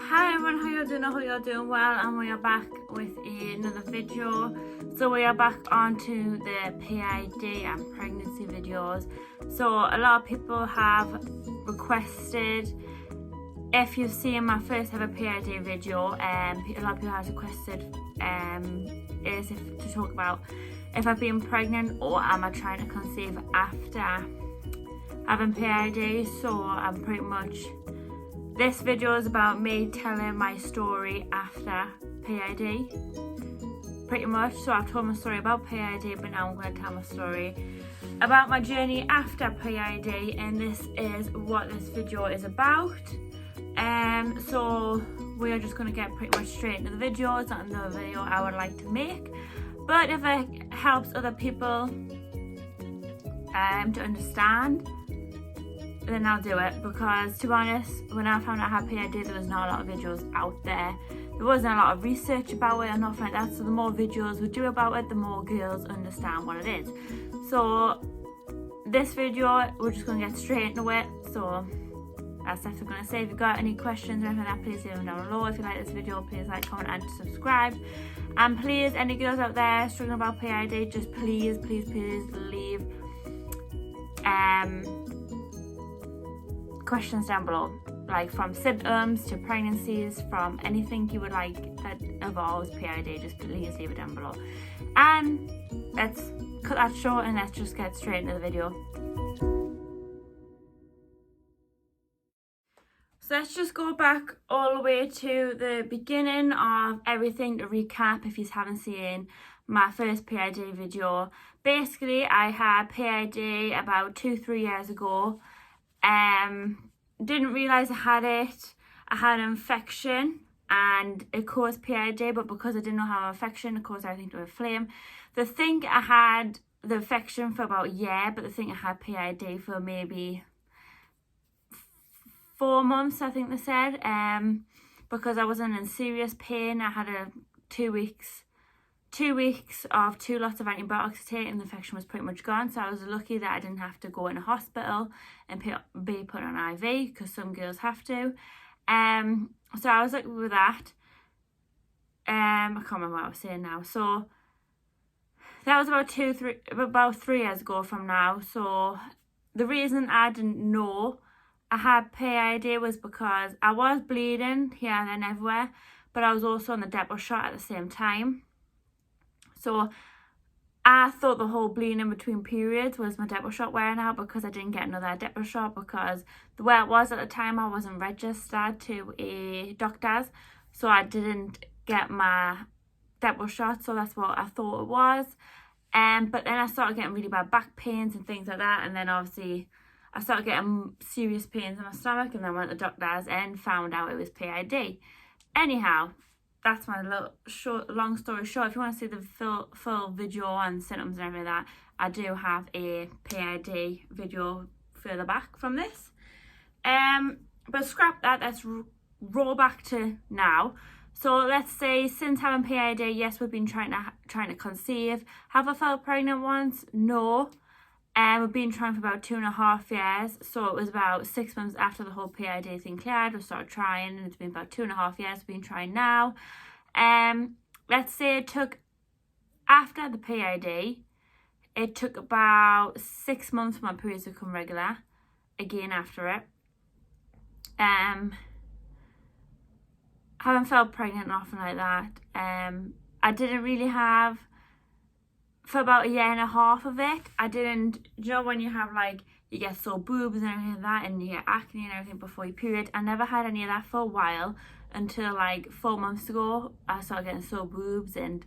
Hi everyone, how you doing? I hope you're doing well, and we are back with another video. So we are back onto the PID and pregnancy videos. So a lot of people have requested, if you've seen my first ever PID video, a lot of people have requested to talk about if I've been pregnant or am I trying to conceive after having PID. So I'm pretty much, this video is about me telling my story after PID, pretty much. So I've told my story about PID, but now I'm going to tell my story about my journey after PID, and this is what this video is about. So we are just going to get pretty much straight into the video. It's not another video I would like to make, but if it helps other people to understand, then I'll do it. Because to be honest, when I found out I had PID, there was not a lot of videos out there. There wasn't a lot of research about it or nothing like that. So the more videos we do about it, the more girls understand what it is. So this video, we're just going to get straight into it. So that's what I'm going to say. If you've got any questions or anything like that, please leave them down below. If you like this video, please like, comment and subscribe. And please, any girls out there struggling about PID, just please leave questions down below, like from symptoms to pregnancies, from anything you would like that involves PID, just please leave it down below. And let's cut that short and let's just get straight into the video. So let's just go back all the way to the beginning of everything to recap if you haven't seen my first PID video. Basically, I had PID about 2-3 years ago. Didn't realise I had it. I had an infection and it caused PID, but because I didn't know how an infection, it caused everything to inflame. They think I had the infection for about a year, but they think I had PID for maybe 4 months, I think they said, because I wasn't in serious pain. I had a 2 weeks of 2 lots of antibiotics to take, and the infection was pretty much gone. So I was lucky that I didn't have to go in a hospital and be put on IV, because some girls have to. So I was lucky with that. I can't remember what I was saying now. So that was about 3 years ago from now. So the reason I didn't know I had PID was because I was bleeding here and then everywhere, but I was also on the depot shot at the same time. So I thought the whole bleeding in between periods was my depot shot wearing out, because I didn't get another depot shot, because the way it was at the time, I wasn't registered to a doctor's, so I didn't get my depot shot. So that's what I thought it was. But then I started getting really bad back pains and things like that, and then obviously I started getting serious pains in my stomach, and then went to the doctor's and found out it was PID. Anyhow, that's my long story short. If you want to see the full video and symptoms and everything like that, I do have a PID video further back from this. But scrap that. Let's roll back to now. So let's say since having PID, yes, we've been trying to conceive. Have I felt pregnant once? No. We've been trying for about 2.5 years. So it was about 6 months after the whole PID thing cleared, we started trying, and it's been about 2.5 years we've been trying now. Let's say it took, after the PID, it took about 6 months for my periods to become regular again after it. Haven't felt pregnant or nothing like that. I didn't really have, for about 1.5 years of it, I didn't, you know when you have like, you get sore boobs and everything like that, and you get acne and everything before your period. I never had any of that for a while, until like 4 months ago. I started getting sore boobs, and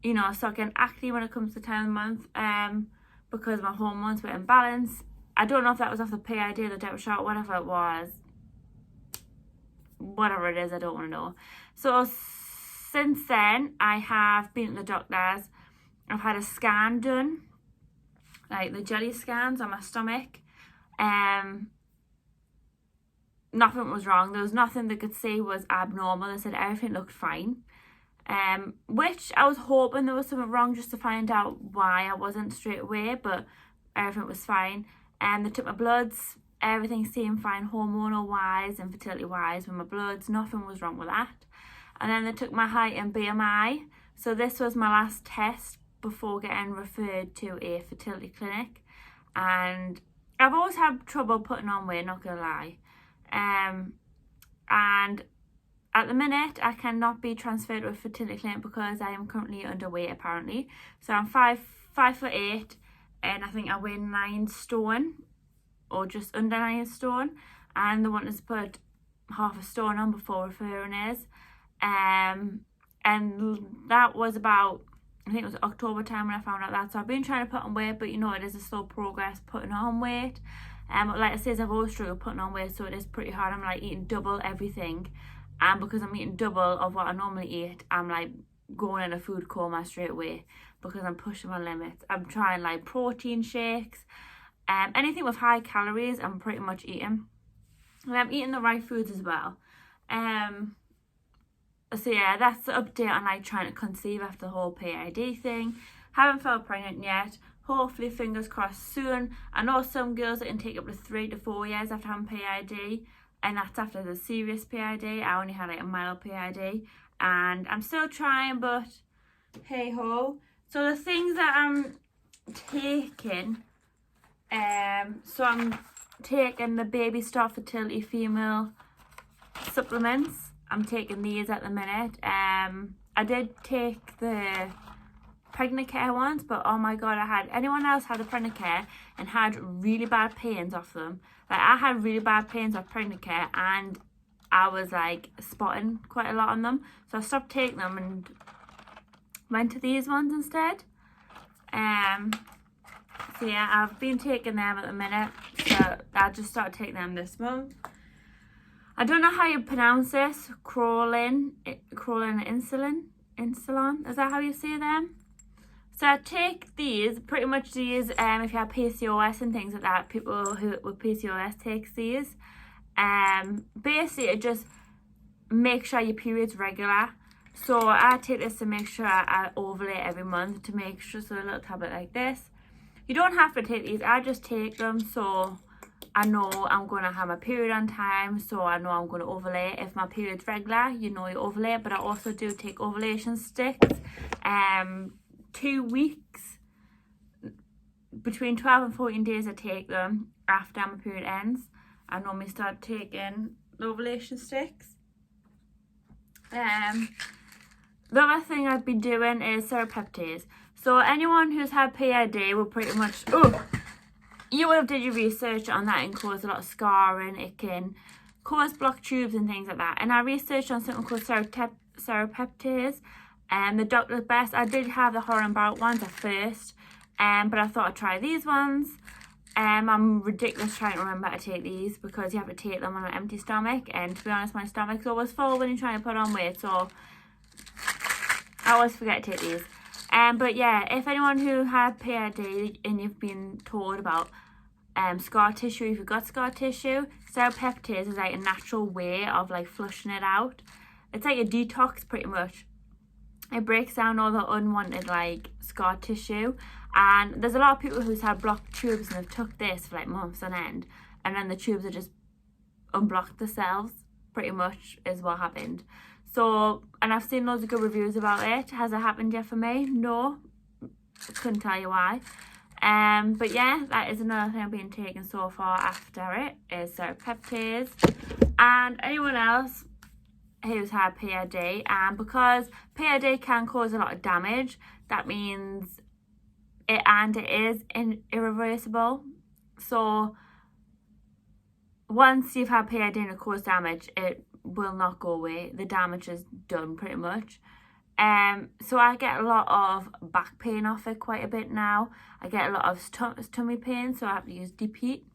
you know, I started getting acne when it comes to time of the month, because my hormones were imbalanced. I don't know if that was off the PID or the depot shot, whatever it was. Whatever it is, I don't want to know. So since then, I have been at the doctor's. I've had a scan done, like the jelly scans on my stomach. Nothing was wrong. There was nothing they could say was abnormal. They said everything looked fine. Which I was hoping there was something wrong, just to find out why I wasn't straight away, but everything was fine. They took my bloods, everything seemed fine hormonal wise and fertility wise with my bloods. Nothing was wrong with that. And then they took my height and BMI. So this was my last test before getting referred to a fertility clinic. And I've always had trouble putting on weight, not gonna lie. And at the minute I cannot be transferred to a fertility clinic because I am currently underweight apparently. So I'm 5'8", and I think I weigh 9 stone or just under 9 stone, and they want us to put half a stone on before referring us. And that was about, I think it was October time when I found out that. So I've been trying to put on weight, but you know, it is a slow progress putting on weight. But like I said, I've always struggled putting on weight, so it is pretty hard. I'm like eating double everything, and because I'm eating double of what I normally eat, I'm like going in a food coma straight away because I'm pushing my limits. I'm trying like protein shakes, anything with high calories I'm pretty much eating, and I'm eating the right foods as well. So yeah, that's the update on like trying to conceive after the whole PID thing. Haven't felt pregnant yet. Hopefully, fingers crossed soon. I know some girls that can take up to 3 to 4 years after having PID, and that's after the serious PID. I only had like a mild PID, and I'm still trying, but hey ho. So the things that I'm taking, so I'm taking the Baby Star Fertility Female supplements. I'm taking these at the minute. I did take the pregnant care ones, but oh my god, anyone else had a pregnant care and had really bad pains off them. Like I had really bad pains off pregnant care, and I was like spotting quite a lot on them, so I stopped taking them and went to these ones instead. So yeah, I've been taking them at the minute, so I just started taking them this month. I don't know how you pronounce this. Crawling insulin, is that how you say them? So I take these, pretty much these, if you have PCOS and things like that, people who with PCOS takes these. Basically it just makes sure your period's regular. So I take this to make sure I ovulate every month, to make sure, so a little tablet like this. You don't have to take these, I just take them so I know I'm going to have my period on time, so I know I'm going to ovulate. If my period's regular, you know you ovulate, but I also do take ovulation sticks. 2 weeks, between 12 and 14 days I take them after my period ends. I normally start taking the ovulation sticks. The other thing I've been doing is serapeptase. So anyone who's had PID will pretty much, you would have did your research on that and cause a lot of scarring. It can cause blocked tubes and things like that. And I researched on something called serapeptase. The Doctor's Best. I did have the Horror Barrett ones at first, but I thought I'd try these ones. I'm ridiculous trying to remember how to take these because you have to take them on an empty stomach, and to be honest, my stomach's always full when you're trying to put on weight, so I always forget to take these. But yeah, if anyone who had PID and you've been told about scar tissue, if you've got scar tissue, serapeptase is like a natural way of like flushing it out. It's like a detox pretty much. It breaks down all the unwanted like scar tissue, and there's a lot of people who's had blocked tubes and have took this for like months on end, and then the tubes are just unblocked themselves, pretty much is what happened. So, and I've seen loads of good reviews about it. Has it happened yet for me? No, couldn't tell you why. But yeah, that is another thing I've been taking so far after it, is serapeptase. And anyone else who's had PID, and because PID can cause a lot of damage, that means it is irreversible. So once you've had PID and it caused damage, it will not go away. The damage is done pretty much. So I get a lot of back pain off it quite a bit now. I get a lot of tummy pain, so I have to use deep heat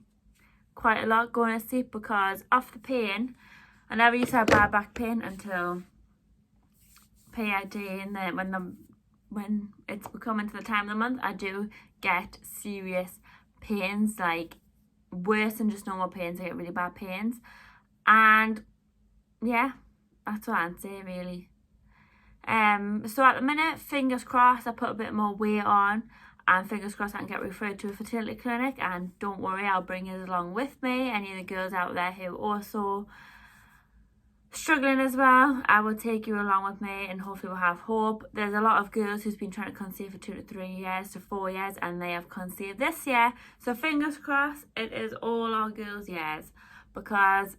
quite a lot going to sleep because of the pain. I never used to have bad back pain until PID, and then when it's becoming to the time of the month, I do get serious pains, like worse than just normal pains. I get really bad pains, and yeah, that's what I'd say really. So at the minute, fingers crossed, I put a bit more weight on. and fingers crossed I can get referred to a fertility clinic. And don't worry, I'll bring you along with me. Any of the girls out there who also struggling as well, I will take you along with me, and hopefully we'll have hope. There's a lot of girls who's been trying to conceive for 2 to 3 years to 4 years, and they have conceived this year. So fingers crossed it is all our girls' years, because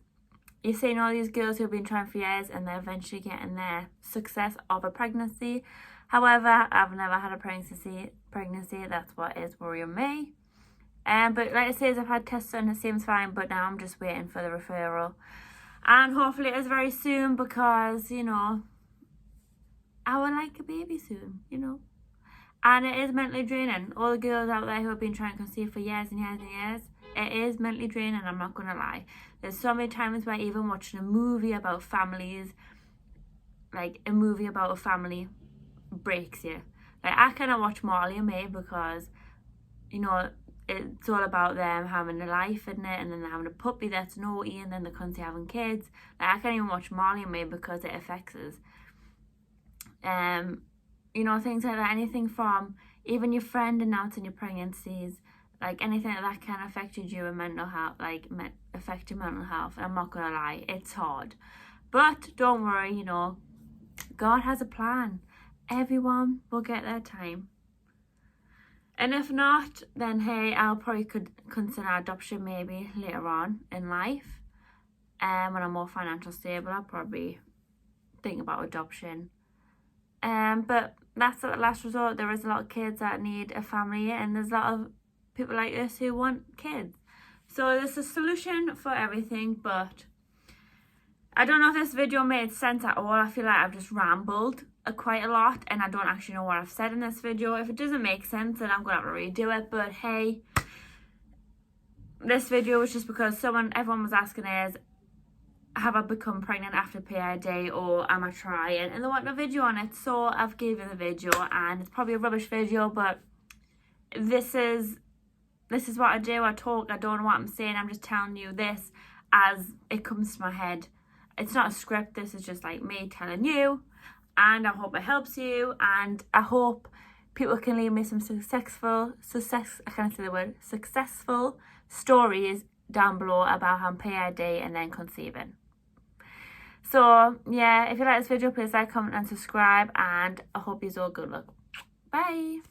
you're seeing all these girls who've been trying for years and they're eventually getting their success of a pregnancy. However, I've never had a pregnancy. That's what is worrying me. But like I say, I've had tests and it seems fine, but now I'm just waiting for the referral. And hopefully it is very soon, because, you know, I would like a baby soon, you know. And it is mentally draining. All the girls out there who have been trying to conceive for years and years and years, it is mentally draining, I'm not going to lie. There's so many times where even watching a movie about families, like a movie about a family, breaks you. Like, I cannot watch Marley and May because, you know, it's all about them having a life, isn't it? And then they're having a puppy that's naughty, and then they're constantly having kids. Like, I can't even watch Marley and May because it affects us. You know, things like that. Anything from even your friend announcing your pregnancies, like anything like that can affect your mental health, like affect your mental health. And I'm not gonna lie, it's hard. But don't worry, you know, God has a plan. Everyone will get their time. And if not, then hey, I'll probably could consider adoption maybe later on in life. When I'm more financially stable, I'll probably think about adoption. But that's the last resort. There is a lot of kids that need a family, and there's a lot of people like us who want kids. So there's a solution for everything, but I don't know if this video made sense at all. I feel like I've just rambled quite a lot, and I don't actually know what I've said in this video. If it doesn't make sense, then I'm gonna have to redo it. But hey, this video was just because everyone was asking is, have I become pregnant after PID, or am I trying? And they want a video on it, so I've given the video, and it's probably a rubbish video, but this is what I do. I talk, I don't know what I'm saying, I'm just telling you this as it comes to my head. It's not a script, this is just like me telling you, and I hope it helps you, and I hope people can leave me some successful stories down below about how I'm PID and then conceiving. So yeah, if you like this video, please like, comment and subscribe, and I hope you all good luck. Bye.